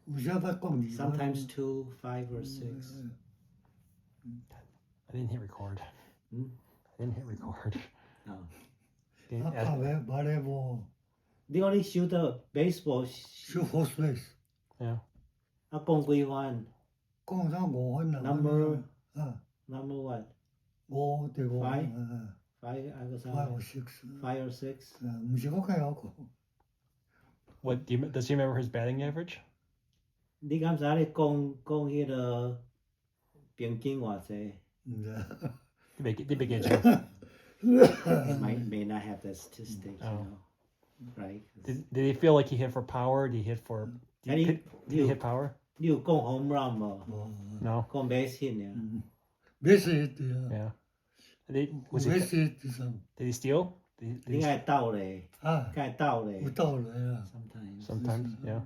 Sometimes 2, 5 or 6. I didn't hit record. I didn't hit record. No. The only shooter baseball shoot first base. Yeah. 啊講幾番 講咗5分 Number what? 5第5 Five? 5 5 or 6 5 or 6? 唔是我計有個 What does he remember his batting average? 你敢知你講迄個平均偌濟 唔知 They begin to. may not have that statistic, you know. Right? Did he feel like he hit for power? Did he hit for did he hit power? 你有講 home run 無 No. 講 base hit 呢 base hit Yeah. base hit Did he steal? 你該鬥咧該鬥咧有鬥咧 Sometimes, yeah.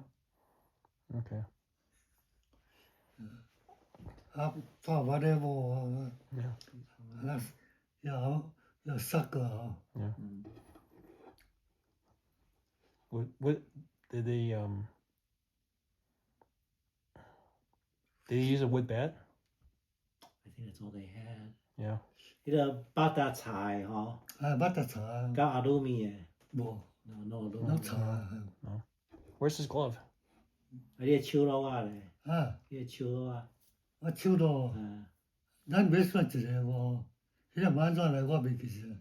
Okay. 打volleyball Yeah. 要 soccer Yeah. What did they did he use a wood bat? I think that's all they had. Yeah. 迄個八達柴吼捌得茶甲阿魯米誒無 No 有茶 Where's his glove? 你個手路啊咧你個手路啊我手路咱買算一個無迄個滿轉來我袂記實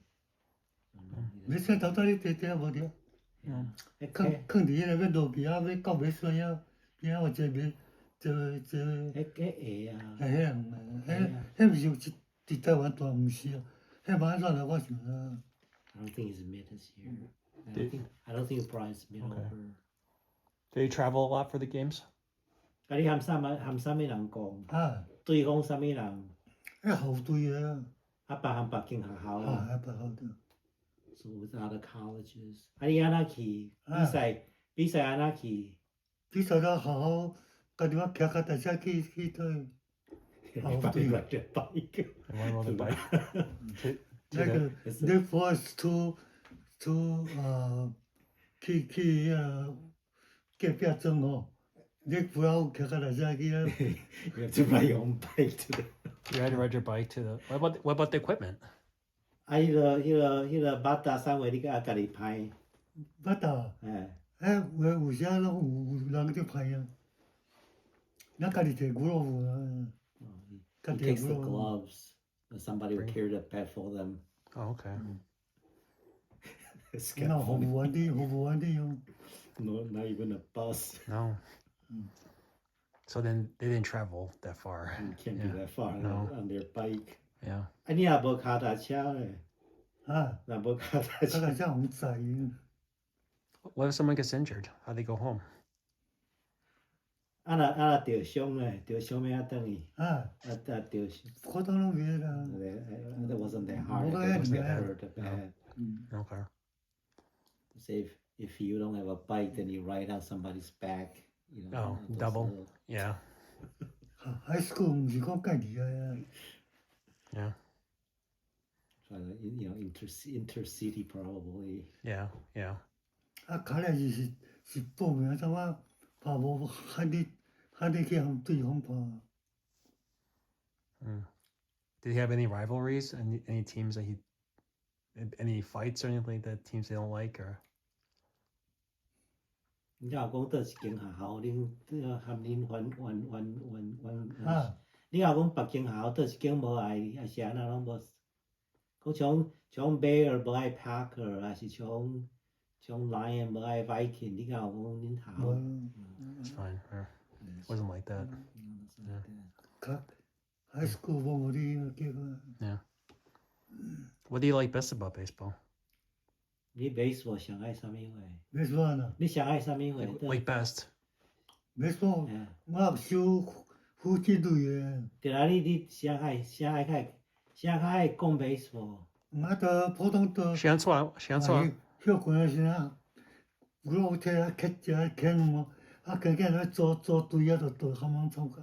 買算頭你地無掉囥佇迄個要落去要到買算呀邊有一個買這迄啊迄毋是佇台灣大毋是啊迄滿轉來我想 I don't think he's mid this year. I don't think Brian's mid over. Did he travel a lot for the games? 啊你含啥物人講對講啥物人後隊嘅啊含北京學校啊北校隊 So with other colleges 啊你安怎去比賽安怎去比賽到好家己我騎腳踏車去對後隊 bike I want to ride a bike. They forced to 去隔壁莊哦你不要騎腳踏車去 You have to ride your own bike to the You had to ride your bike to the what about the equipment? 啊迄個八達三圍你家己拍八達有時啊有人在拍啊咱家己摕glove He takes the gloves and somebody will carry the bat for them. Oh, okay. It's 那服務完啲用 No, not even a bus. No. So then they didn't travel that far. You can't be that far on their bike. Yeah. 啊你也無腳踏車咧若無腳踏車腳踏車唔使 What if someone gets injured? How do they go home? 啊若著傷咧著傷要怎轉去著傷我當然袂啦 That wasn't that hard. That wasn't hurt bad. Okay. Say if you don't have a bike, then you ride on somebody's back. You know. Oh, double. Yeah. High school 唔是講家己啊 Yeah. You know, intercity probably. Yeah. 考慮是報名怎麼拍無喊你去向對方拍 Did he have any rivalries? Any teams that any fights or anything that teams they don't like or? 你若講倒一間學校，恁含恁你若講北京學校倒一間無愛，還是安那攏無？講像 Bear 無愛 Packer， 還是像 Lion 無愛 Viking， 你敢有講恁學校？ It's fine. Wasn't like that. High school 無啲結果 Yeah. What do you like best about baseball? 你 baseball 上愛啥物話？ baseball 啊你上愛啥物話？ Like best? baseball 我收夫妻隊嘅對啦，你上愛講 baseball。我就普通就想錯。休困嘅時候，我睇下劇嘛，劇做隊啊，就咁樣參加。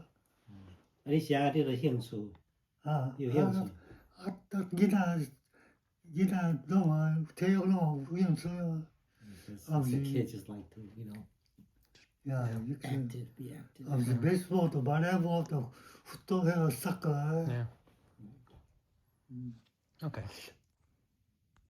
你寫你的興趣有興趣囡仔攏啊體育攏有興趣啊 The kids just like to, Yeah, you can. active, be active. Obviously, baseball, the volleyball, the football, soccer. Yeah. Okay.